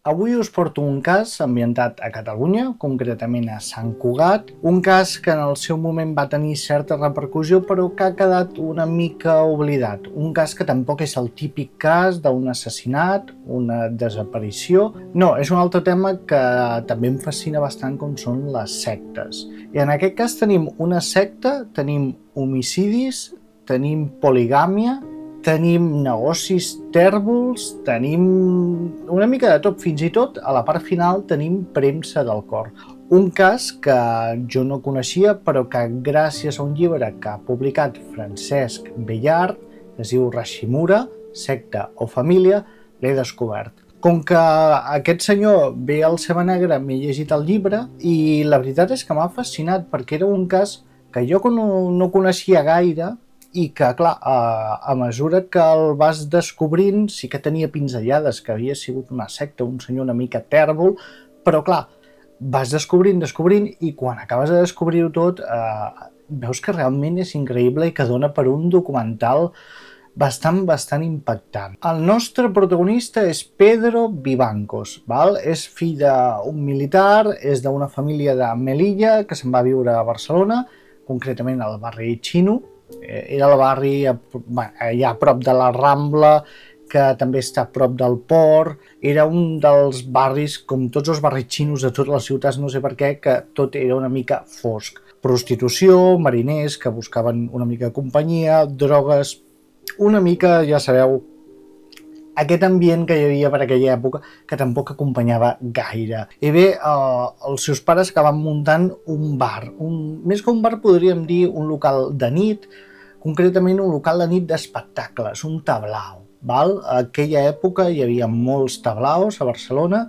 Avui us porto un cas ambientat a Catalunya, concretament a Sant Cugat, un cas que en el seu moment va tenir certa repercussió però que ha quedat una mica oblidat. Un cas que tampoc és el típic cas d'un assassinat, una desaparició. No, és un altre tema que també em fascina bastant, com són les sectes. I en aquest cas tenim una secta, tenim homicidis, tenim poligàmia, tenim negocis tèrbols, tenim una mica de tot, fins i tot a la part final tenim premsa del cor. Un cas que jo no coneixia, però que gràcies a un llibre que ha publicat Francesc Bellart, que es diu Rashimura, secta o família, l'he descobert. Com que aquest senyor ve al Ceba Negra, m'he llegit el llibre i la veritat és que m'ha fascinat perquè era un cas que jo no coneixia gaire i que, clar, a mesura que el vas descobrint, sí que tenia pinzellades que havia sigut una secta, un senyor una mica tèrbol, però, clar, vas descobrint i quan acabes de descobrir-ho tot veus que realment és increïble i que dona per un documental bastant impactant. El nostre protagonista és Pedro Vivancos, val? És fill d'un militar, és d'una família de Melilla que se'n va viure a Barcelona, concretament al barri Xino. Era el barri allà a prop de la Rambla, que també està a prop del port. Era un dels barris, com tots els barris xinos de totes les ciutats, no sé per què, que tot era una mica fosc. Prostitució, mariners que buscaven una mica de companyia, drogues, una mica, ja sabeu, aquest ambient que hi havia per aquella època que tampoc acompanyava gaire. I bé, els seus pares acaben muntant un bar, més que un bar podríem dir un local de nit, concretament un local de nit d'espectacles, un tablau. Val? A aquella època hi havia molts tablaus a Barcelona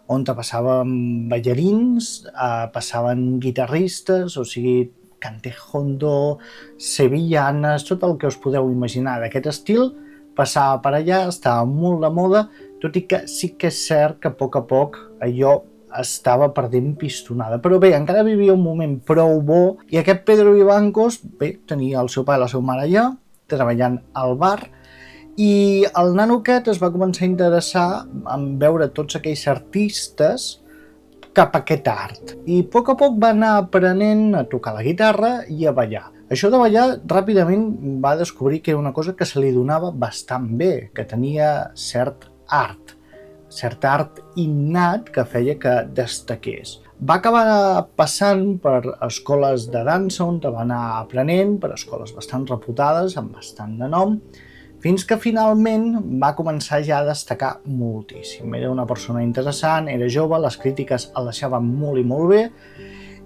on passaven ballarins, passaven guitarristes, o sigui, cantejondo, sevillanes, tot el que us podeu imaginar d'aquest estil, passava per allà, estava molt de moda, tot i que sí que és cert que a poc allò estava perdent pistonada. Però bé, encara vivia un moment prou bo i aquest Pedro Vivancos, bé, tenia el seu pare i la seva mare allà, treballant al bar, i el nano aquest es va començar a interessar en veure tots aquells artistes cap a aquest art. I a poc va anar aprenent a tocar la guitarra i a ballar. Això de ballar ràpidament va descobrir que era una cosa que se li donava bastant bé, que tenia cert art innat que feia que destaqués. Va acabar passant per escoles de dansa on va anar aprenent, per escoles bastant reputades, amb bastant de nom, fins que finalment va començar ja a destacar moltíssim. Era una persona interessant, era jove, les crítiques el deixaven molt i molt bé,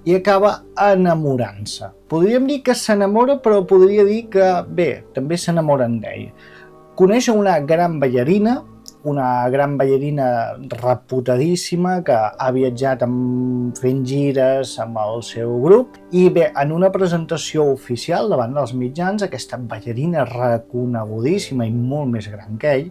i acaba enamorant-se. Podríem dir que s'enamora, però podria dir que, bé, també s'enamoren d'ell. Coneix una gran ballarina reputadíssima que ha viatjat fent gires amb el seu grup i bé, en una presentació oficial davant dels mitjans, aquesta ballarina reconegudíssima i molt més gran que ell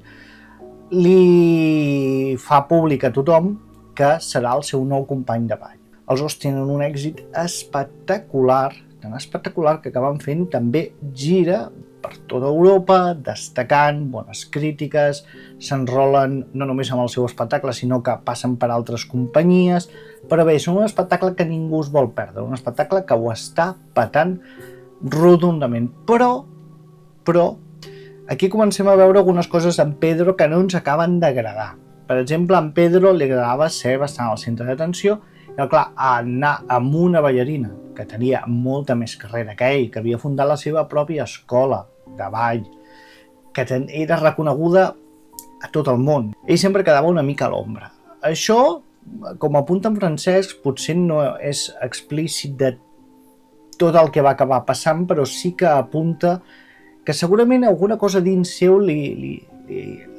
li fa públic a tothom que serà el seu nou company de ball. Els dos tenen un èxit espectacular, tan espectacular que acaben fent també gira per tota Europa, destacant, bones crítiques, s'enrolen no només amb el seu espectacle, sinó que passen per altres companyies, però bé, és un espectacle que ningú es vol perdre, un espectacle que ho està patant rotundament. Però, aquí comencem a veure algunes coses en Pedro que no ens acaben d'agradar. Per exemple, a en Pedro li agradava ser bastant al centre d'atenció, i clar, anar amb una ballarina que tenia molta més carrera que ell, que havia fundat la seva pròpia escola de ball, que era reconeguda a tot el món. Ell sempre quedava una mica a l'ombra. Això, com apunta en Francesc, potser no és explícit de tot el que va acabar passant, però sí que apunta que segurament alguna cosa dins seu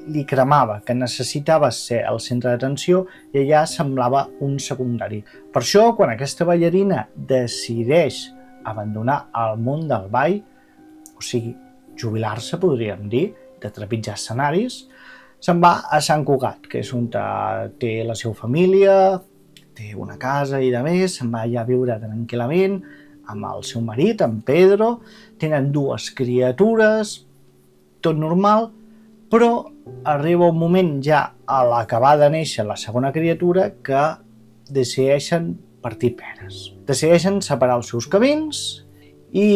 li cremava, que necessitava ser el centre d'atenció i allà semblava un secundari. Per això, quan aquesta ballarina decideix abandonar el món del ball, o sigui, jubilar-se, podríem dir, de trepitjar escenaris, se'n va a Sant Cugat, que és on té la seva família, té una casa i de més, se'n va allà a viure tranquil·lament amb el seu marit, en Pedro, tenen 2 criatures, tot normal, però arriba un moment ja a l'acabar de néixer la segona criatura, que decideixen partir peres. Decideixen separar els seus camins i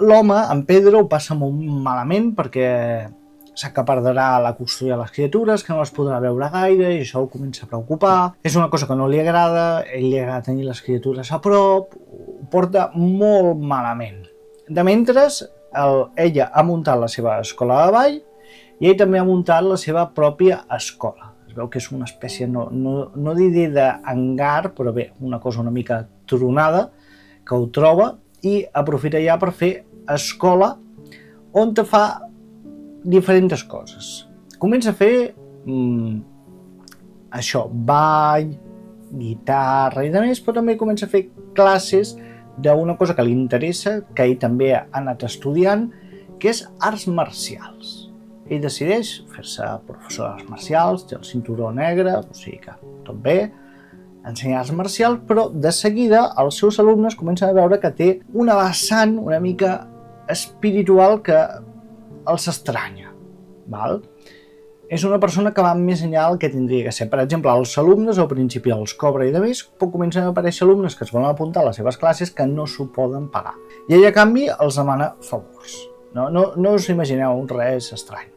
l'home, en Pedro, ho passa molt malament perquè s'acapardarà la custòdia de les criatures, que no les podrà veure gaire i això ho comença a preocupar. És una cosa que no li agrada, ell li agrada tenir les criatures a prop, ho porta molt malament. De mentre, ella ha muntat la seva escola de ball i ell també ha muntat la seva pròpia escola. Es veu que és una espècie, no diré d'hangar, però bé, una cosa una mica tronada, que ho troba i aprofita ja per fer escola on te fa diferents coses. Comença a fer això, ball, guitarra i demés, però també comença a fer classes d'una cosa que li interessa, que ell també ha anat estudiant, que és arts marcials. Ell decideix fer-se professor d'arts marcials, té el cinturó negre, o sigui que tot bé, ensenyar arts marcials, però de seguida els seus alumnes comencen a veure que té una vessant una mica espiritual que els estranya. Val? És una persona que va més enllà del que tindria que ser. Per exemple, els alumnes al principi els cobra i de més, però comencen a aparèixer alumnes que es volen apuntar a les seves classes que no s'ho poden pagar. I ell, a canvi, els demana favors. No us imagineu res estrany.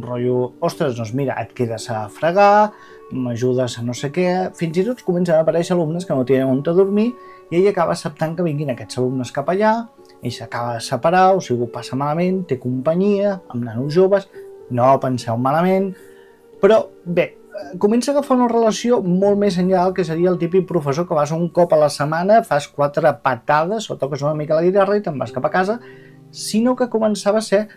Rotllo, ostres, doncs mira, et quedes a fregar, m'ajudes a no sé què. Fins i tot comencen a aparèixer alumnes que no tenen on dormir i ell acaba acceptant que vinguin aquests alumnes cap allà. Ell s'acaba de separar, o sigui, ho passa malament, té companyia, amb nanos joves, no penseu malament, però bé, comença a agafar una relació molt més enllà del que seria el típic professor que vas un cop a la setmana, fas 4 patades o toques una mica la guitarra i te'n vas cap a casa, sinó que començava a ser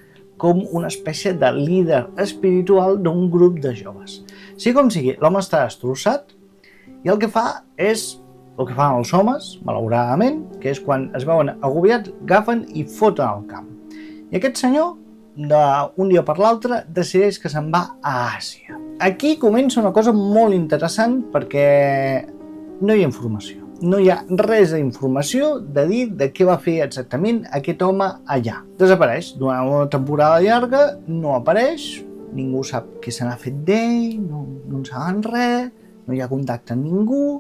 com una espècie de líder espiritual d'un grup de joves. Sigui com sigui, l'home està destrossat i el que fa és el que fan els homes, malauradament, que és quan es veuen agobiats, agafen i foten al camp. I aquest senyor, d'un dia per l'altre, decideix que se'n va a Àsia. Aquí comença una cosa molt interessant perquè no hi ha informació. No hi ha res d'informació de dir de què va fer exactament aquest home allà. Desapareix. Durant una temporada llarga no apareix, ningú sap què se n'ha fet d'ell, no en saben res, no hi ha contacte amb ningú.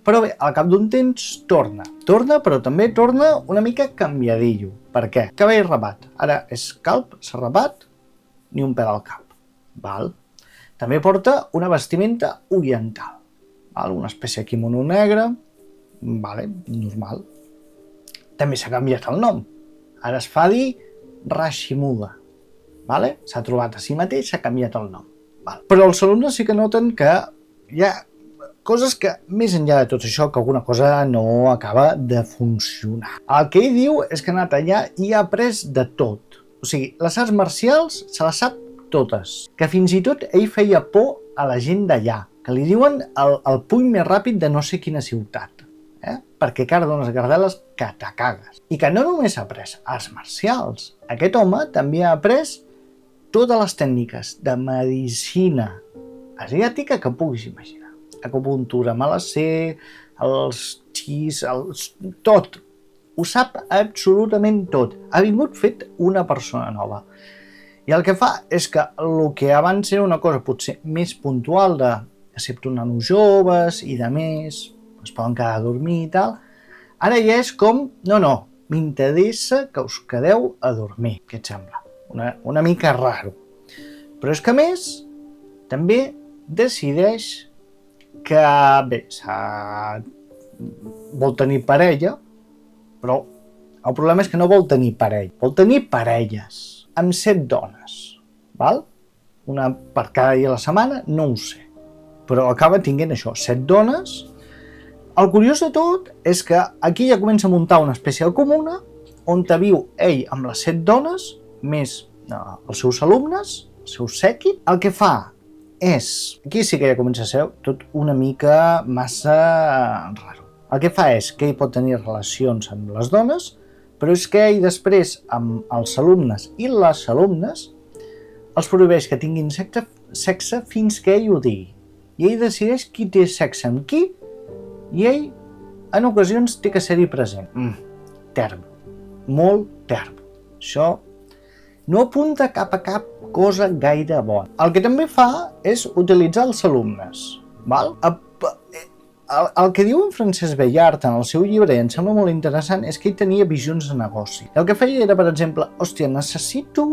Però bé, al cap d'un temps torna, però també torna una mica canviadillo. Per què? Cabell rapat. Ara és calb, serrapat, ni un pèl al cap. Val? També porta una vestimenta oriental. Val? Una espècie de kimono negre, vale, normal. També s'ha canviat el nom. Ara es fa dir Rashimuda. Vale? S'ha trobat a si mateix, s'ha canviat el nom. Val? Però els alumnes sí que noten que hi ha coses que, més enllà de tot això, que alguna cosa no acaba de funcionar. El que ell diu és que ha anat allà i ha après de tot. O sigui, les arts marcials se les sap totes. Que fins i tot ell feia por a la gent d'allà, que li diuen el puny més ràpid de no sé quina ciutat. Perquè cara dones gardeles que te cagues. I que no només ha après arts marcials. Aquest home també ha après totes les tècniques de medicina asiàtica que puguis imaginar. Acupuntura, malacer, els xis, tot. Ho sap absolutament tot. Ha vingut fet una persona nova. I el que fa és que el que abans era una cosa potser més puntual de excepte nanos joves i de més, es poden quedar a dormir i tal, ara ja és com, no, m'interessa que us quedeu a dormir, què et sembla? Una mica raro. Però és que a més, també decideix que, bé, vol tenir parella, però el problema és que no vol tenir parella, vol tenir parelles, amb 7 dones, val? Una per cada dia a la setmana, no ho sé, però acaba tinguent això, 7 dones. El curiós de tot és que aquí ja comença a muntar una espècie de comuna on viu ell amb les 7 dones, més els seus alumnes, el seu sèquit. El que fa és, aquí sí que ja comença a ser tot una mica massa raro. El que fa és que ell pot tenir relacions amb les dones, però és que ell després, amb els alumnes i les alumnes, els prohibeix que tinguin sexe fins que ell ho digui. I ell decideix qui té sexe amb qui, i ell, en ocasions, té que ser-hi present. Terbo. Molt terbo. Això no apunta cap a cap cosa gaire bona. El que també fa és utilitzar els alumnes. Val? El que diu en Francesc Bellart en el seu llibre, i em sembla molt interessant, és que ell tenia visions de negoci. El que feia era, per exemple, hòstia, necessito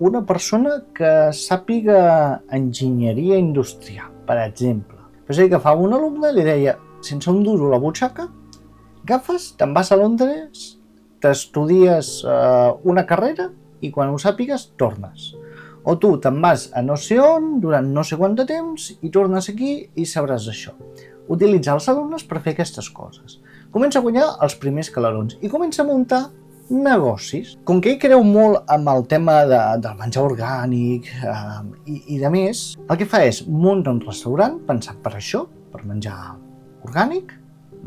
una persona que sàpiga enginyeria industrial, per exemple. Pues ell agafava un alumne i li deia, sense un duro a la butxaca, agafes, te'n vas a Londres, t'estudies una carrera i quan ho sàpigues tornes. O tu te'n vas a no sé on durant no sé quant de temps i tornes aquí i sabràs això. Utilitzar els alumnes per fer aquestes coses. Comença a guanyar els primers calarons i comença a muntar negocis. Com que ell creu molt amb el tema del menjar orgànic i de més, el que fa és muntar un restaurant pensat per això, per menjar orgànic,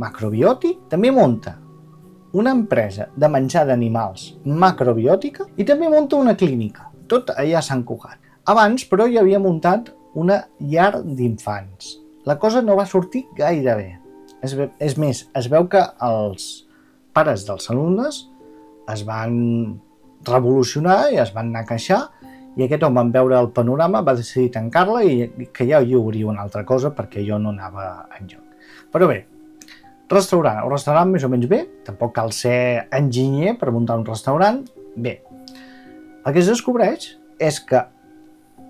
macrobiòtic. També munta una empresa de menjar d'animals macrobiòtica i també munta una clínica. Tot allà a Sant Cugat. Abans, però, hi havia muntat una llar d'infants. La cosa no va sortir gaire bé. És més, es veu que els pares dels alumnes es van revolucionar i es van anar a queixar i aquest home, en veure el panorama, va decidir tancar-la i que ja hi hauria una altra cosa perquè jo no anava enlloc. Però bé, restaurant. El restaurant més o menys bé, tampoc cal ser enginyer per muntar un restaurant, bé. El que es descobreix és que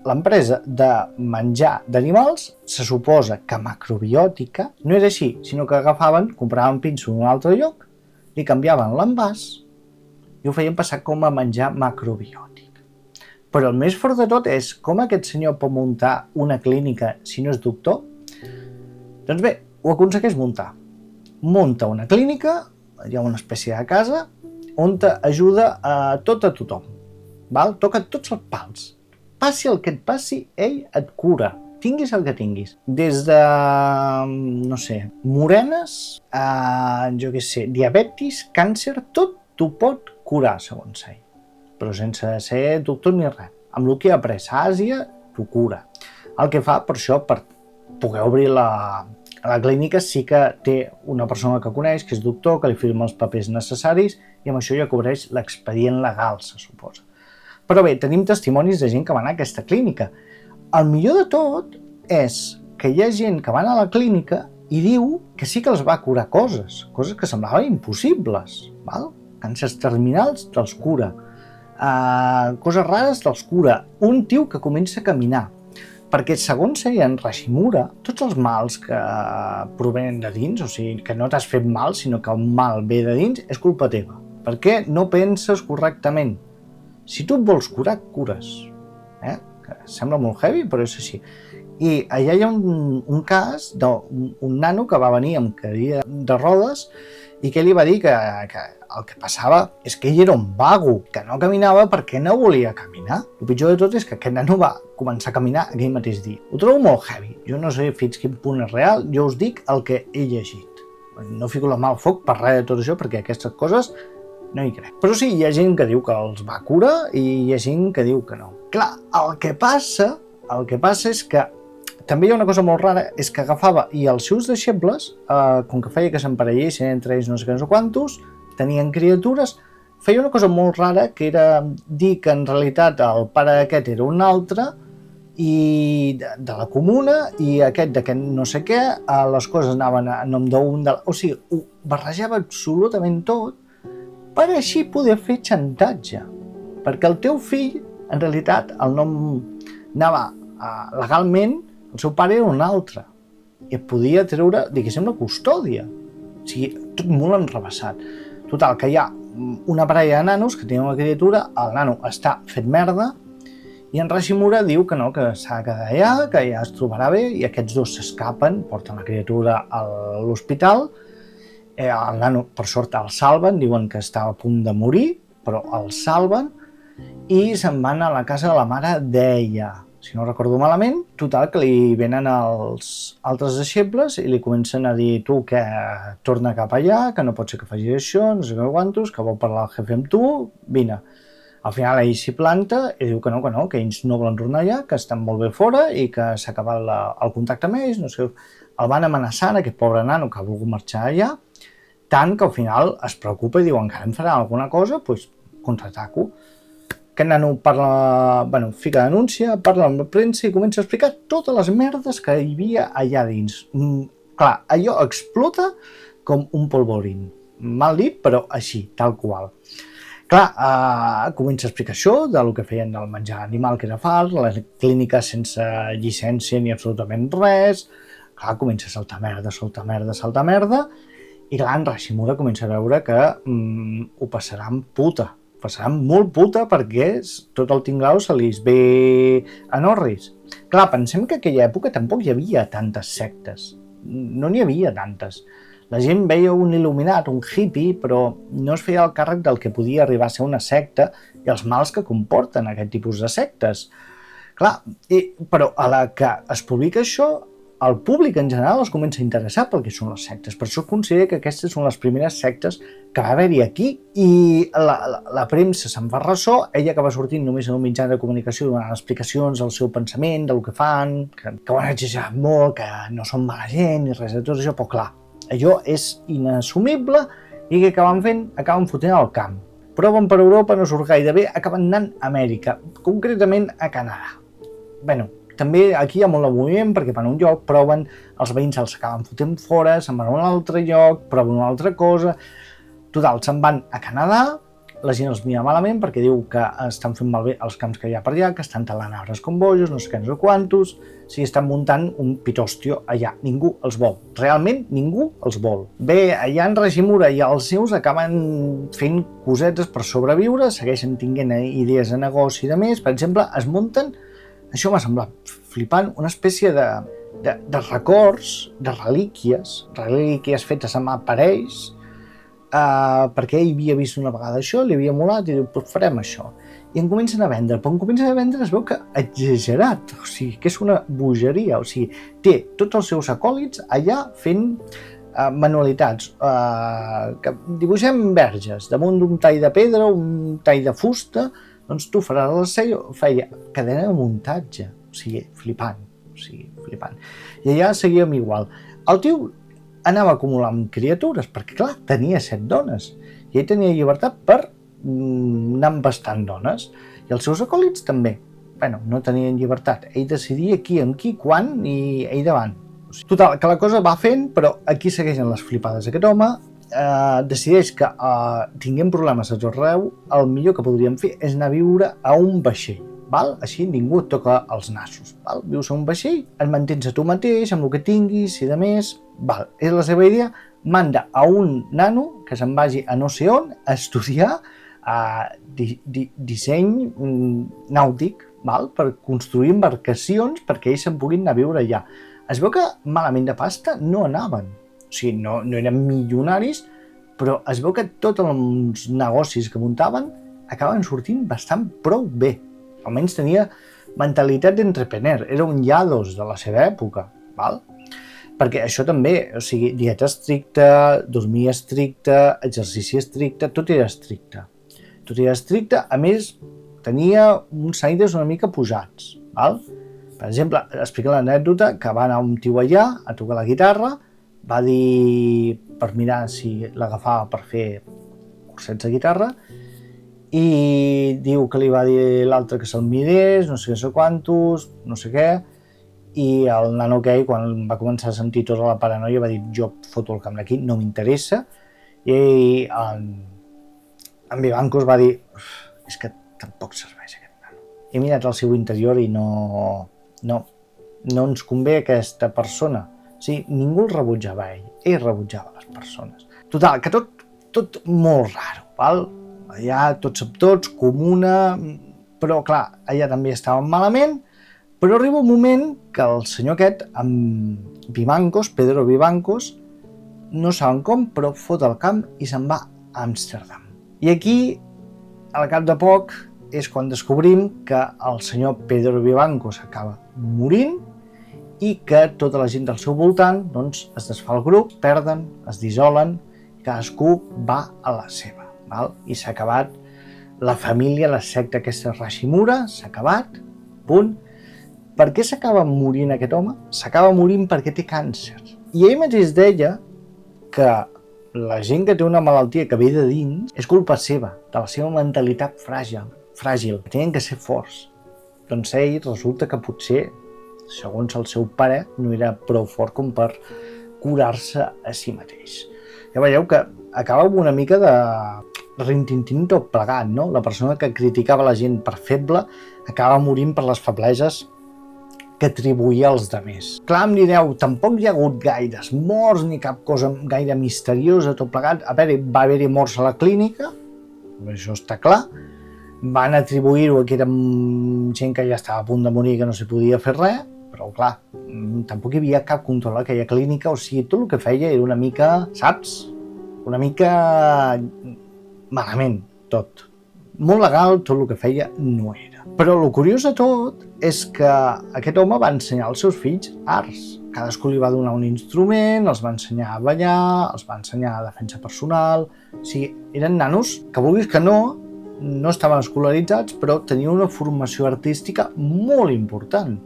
l'empresa de menjar d'animals se suposa que macrobiòtica no era així, sinó que agafaven, compraven pinso en un altre lloc, li canviaven l'envàs i ho feien passar com a menjar macrobiòtic. Però el més fort de tot és com aquest senyor pot muntar una clínica si no és doctor? Doncs bé, ho aconsegueix muntar. Munta una clínica, hi ha una espècie de casa, on ajuda a tothom. Val? Toca tots els pals. Passi el que et passi, ell et cura. Tinguis el que tinguis. Des de, no sé, morenes, jo què sé, diabetis, càncer, tot t'ho pot curar, segons ell. Però sense ser doctor ni res. Amb el que ha après a Àsia, t'ho cura. El que fa, per això, per poder obrir la clínica, sí que té una persona que coneix, que és doctor, que li firma els papers necessaris i amb això ja cobreix l'expedient legal, se suposa. Però bé, tenim testimonis de gent que va anar a aquesta clínica. El millor de tot és que hi ha gent que va anar a la clínica i diu que sí que els va curar coses que semblaven impossibles. Val? Càncers terminals te'ls cura. Coses rares te'ls cura. Un tio que comença a caminar. Perquè segons ell en Hashimura, tots els mals que provenen de dins, o sigui, que no t'has fet mal, sinó que el mal ve de dins, és culpa teva. Perquè no penses correctament. Si tu et vols curar, cures. Que sembla molt heavy, però és així. I allà hi ha un cas d'un nano que va venir amb cadira de rodes i que li va dir que el que passava és que ell era un vago, que no caminava perquè no volia caminar. El pitjor de tot és que aquest nano va començar a caminar aquell mateix dia. Ho trobo molt heavy. Jo no sé fins quin punt és real, jo us dic el que he llegit. No fico la mà al foc per res de tot això, perquè aquestes coses no hi crec. Però sí, hi ha gent que diu que els va curar i hi ha gent que diu que no. Clar, el que passa és que també hi ha una cosa molt rara, és que agafava i els seus deixebles, com que feia que s'emparellessin entre ells no sé què, no sé quantos, tenien criatures, feia una cosa molt rara, que era dir que en realitat el pare d'aquest era un altre, i de la comuna, i aquest no sé què, les coses anaven a nom d'un de... O sigui, ho barrejava absolutament tot, per així poder fer xantatge. Perquè el teu fill, en realitat, el nom anava legalment, el seu pare era un altre. I et podia treure, diguéssim, la custòdia. O sigui, tot molt enrevessat. Total, que hi ha una parella de nanos que tenen una criatura, el nano està fet merda, i en Hashimura diu que no, que s'ha de quedar allà, que ja es trobarà bé, i aquests dos s'escapen, porten la criatura a l'hospital. El nano, per sort, el salven, diuen que estava a punt de morir, però el salven i se'n van a la casa de la mare d'ella. Si no recordo malament, total, que li venen els altres deixebles i li comencen a dir tu que torna cap allà, que no pot ser que faci això, no sé què quantos, que vol parlar el jefe amb tu, vine. Al final ell s'hi planta i diu que no, que ells no volen tornar allà, que estan molt bé fora i que s'ha acabat el contacte amb ells, no sé, el van amenaçant, aquest pobre nano que ha volgut marxar allà, tant que al final es preocupa i diu encara em farà alguna cosa, doncs contraataco. Aquest nano fica denúncia, parla amb la premsa i comença a explicar totes les merdes que hi havia allà dins. Clar, allò explota com un polvorín. Mal dit, però així, tal qual. Clar, comença a explicar això del que feien del menjar animal, que era fals, la clínica sense llicència ni absolutament res. Clar, comença a saltar merda, i clar, en Hashimura comença a veure que ho passaran puta. Passaran molt puta perquè tot el tinglao se li ve a Norris. Clar, pensem que en aquella època tampoc hi havia tantes sectes. No n'hi havia tantes. La gent veia un il·luminat, un hippie, però no es feia el càrrec del que podia arribar a ser una secta i els mals que comporten aquest tipus de sectes. Clar, però a la que es publica això, el públic en general es comença a interessar pel que són les sectes. Per això es considera que aquestes són les primeres sectes que va haver-hi aquí, i la premsa se'n fa ressò, ella acaba sortint només en un mitjà de comunicació donant explicacions del seu pensament, del que fan, que ho han exagerat molt, que no són mala gent i res de tot això, però clar, allò és inassumible i què acaben fent? Acaben fotent al camp. Proven per Europa, no surt gaire bé, acaben anant a Amèrica, concretament a Canadà. També aquí hi ha molt de moviment perquè van a un lloc, proven, els veïns els acaben fotent fora, se'n van a un altre lloc, proven una altra cosa. Total, se'n van a Canadà, la gent els mira malament perquè diu que estan fent malbé els camps que hi ha per allà, que estan talant arbres com bojos, no sé què, no sé quantos, estan muntant un pitòstio allà, ningú els vol, realment ningú els vol. Bé, allà en Hashimura i els seus acaben fent cosetes per sobreviure, segueixen tenint idees de negoci i de més, per exemple, es munten, això m'ha semblat flipant, una espècie de records, de relíquies fetes amb aparells, perquè ell havia vist una vegada això, li havia molat i diu, pues farem això. I en comencen a vendre, però en comencen a vendre es veu que exagerat, o sigui, que és una bogeria, o sigui, té tots els seus acòlits allà fent manualitats, que dibuixem verges damunt d'un tall de pedra, un tall de fusta, doncs tu faràs la sèrie, feia cadena de muntatge, o sigui, flipant. I allà seguíem igual. El tio anava acumulant criatures, perquè clar, tenia 7 dones, i ell tenia llibertat per anar embastant dones, i els seus acòlits també. No tenien llibertat, ell decidia qui, amb qui, quan, i ell davant. Total, que la cosa va fent, però aquí segueixen les flipades d'aquest home. Decideix que tinguem problemes a tot arreu, el millor que podríem fer és anar a viure a un vaixell, val? Així ningú et toca els nassos, val? Vius a un vaixell, et mantens a tu mateix amb el que tinguis i de més, val? És la seva idea, manda a un nano que se'n vagi a no sé on a estudiar disseny nàutic, val? Per construir embarcacions perquè ells se'n puguin anar a viure allà. Es veu que malament de pasta no anaven. O sigui, no eren milionaris, però es veu que tots els negocis que muntaven acaben sortint bastant prou bé. Almenys tenia mentalitat d'entrepreneur, era un llados de la seva època, val? Perquè això també, o sigui, dieta estricta, dormir estricta, exercici estricte, tot era estricte. A més, tenia uns aires una mica pujats, val? Per exemple, explica l'anècdota que va anar un tio allà a tocar la guitarra, va dir per mirar si l'agafava per fer cursets de guitarra, i diu que li va dir l'altre que se'l mirés, no sé quantos, no sé què, i el nano aquell, quan va començar a sentir tota la paranoia, va dir, jo foto el camp d'aquí, no m'interessa, i en Vivancos va dir, és que tampoc serveix aquest nano. He mirat el seu interior i no ens convé aquesta persona. O sigui, ningú el rebutjava ell rebutjava les persones. Total, que tot molt raro, val? Allà tots amb tots, comuna, però clar, allà també estaven malament, però arriba un moment que el senyor aquest, amb Vivancos, Pedro Vivancos, no saben com, però fot el camp i se'n va a Amsterdam. I aquí, al cap de poc, és quan descobrim que el senyor Pedro Vivancos acaba morint i que tota la gent del seu voltant doncs, es desfà el grup, perden, es dissolen, cadascú va a la seva, val? I s'ha acabat la família, la secta aquesta Hashimura, s'ha acabat, punt. Per què s'acaba morint aquest home? S'acaba morint perquè té càncer. I ell mateix deia que la gent que té una malaltia que ve de dins és culpa seva, de la seva mentalitat fràgil. fràgil, que tenien que ser forts. Doncs ell resulta que potser, segons el seu pare, no era prou fort com per curar-se a si mateix. Ja veieu que acaba amb una mica de rintintín tot plegat, no? La persona que criticava la gent per feble acaba morint per les febleses que atribuïa als demés. Clar, em direu, tampoc hi ha hagut gaires morts ni cap cosa gaire misteriosa, tot plegat. A veure, va haver-hi morts a la clínica, això està clar. Van atribuir-ho a que era gent que ja estava a punt de morir, que no s'hi podia fer res, però clar, tampoc hi havia cap control a aquella clínica, o sigui, tot el que feia era una mica, saps? Una mica malament, tot. Molt legal, tot el que feia no era. Però el curiós de tot és que aquest home va ensenyar als seus fills arts. Cadascú li va donar un instrument, els va ensenyar a ballar, els va ensenyar defensa personal. O sigui, eren nanos que, vulguis que no estaven escolaritzats, però tenien una formació artística molt important.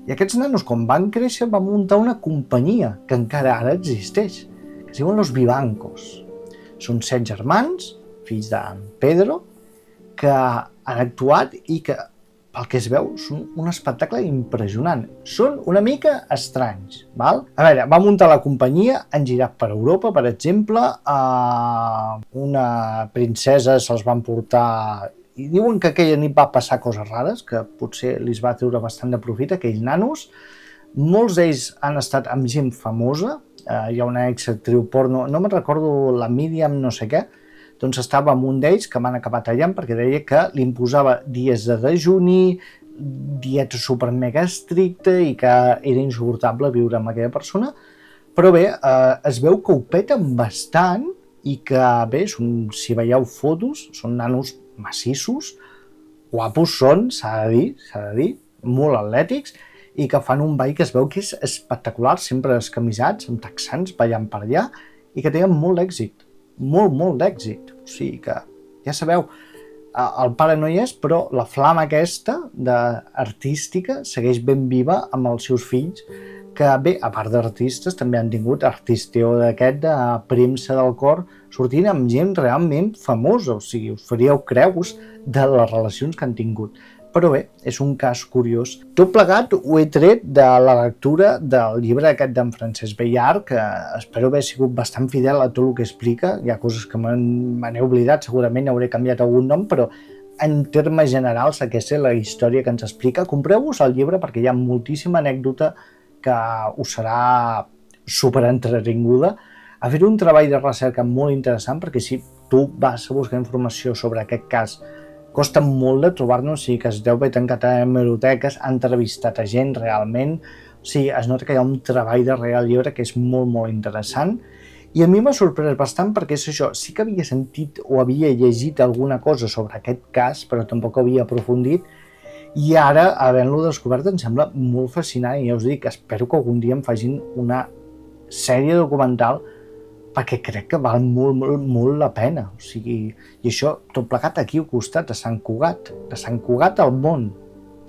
I aquests nanos, quan van créixer, van muntar una companyia que encara ara existeix, que es diuen Los Vivancos. Són 7 germans, fills d'en Pedro, que han actuat i que, pel que es veu, són un espectacle impressionant. Són una mica estranys, val? A veure, va muntar la companyia, han girat per Europa, per exemple, una princesa se'ls van portar i diuen que aquella nit va passar coses rares, que potser li va treure bastant de profit a aquells nanos. Molts d'ells han estat amb gent famosa, hi ha una exactriu porno, no me'n recordo, la Míriam no sé què, doncs estava amb un d'ells que van acabar tallant perquè deia que li imposava dies de dejuni, dieta super mega estricta i que era insuportable viure amb aquella persona. Però bé, es veu que ho peten bastant i que, bé, si veieu fotos, són nanos massissos, guapos són, s'ha de dir, molt atlètics, i que fan un ball que es veu que és espectacular, sempre escamisats, amb texans, ballant per allà, i que tenen molt d'èxit. Molt d'èxit. O sigui que, ja sabeu, el pare no hi és, però la flama aquesta artística segueix ben viva amb els seus fills, que bé, a part d'artistes, també han tingut artisteo d'aquest de premsa del cor, sortint amb gent realment famosa, o sigui, us faríeu creus de les relacions que han tingut. Però bé, és un cas curiós. Tot plegat ho he tret de la lectura del llibre aquest d'en Francesc Bellart, que espero haver sigut bastant fidel a tot el que explica. Hi ha coses que me n'he oblidat, segurament hauré canviat algun nom, però en termes generals aquesta és la història que ens explica. Compreu-vos el llibre perquè hi ha moltíssima anècdota que us serà superentretinguda. Ha fet un treball de recerca molt interessant perquè si tu vas a buscar informació sobre aquest cas costa molt de trobar-nos, o sigui que es deu haver tancat a hemeroteques, ha entrevistat a gent realment, o sigui, es nota que hi ha un treball darrere el llibre que és molt interessant i a mi m'ha sorprès bastant perquè és això, sí que havia sentit o havia llegit alguna cosa sobre aquest cas, però tampoc havia aprofundit i ara, havent-lo descobert, em sembla molt fascinant i ja us dic, espero que algun dia em facin una sèrie documental perquè crec que val molt la pena. O sigui, i això tot plegat aquí al costat, a Sant Cugat al món.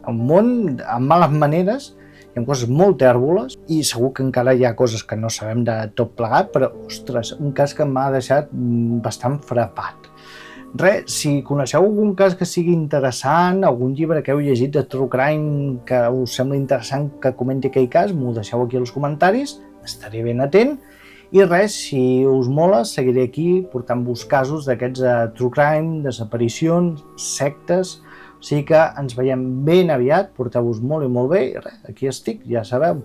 El món amb males maneres, hi ha coses molt tèrboles i segur que encara hi ha coses que no sabem de tot plegat, però, ostres, un cas que m'ha deixat bastant frapat. Res, si coneixeu algun cas que sigui interessant, algun llibre que heu llegit de True Crime que us sembla interessant que comenti aquell cas, m'ho deixeu aquí als comentaris, estaré ben atent. I res, si us mola, seguiré aquí portant-vos casos d'aquests True Crime, desaparicions, sectes, o sigui que ens veiem ben aviat, porteu-vos molt i molt bé, i res, aquí estic, ja sabeu.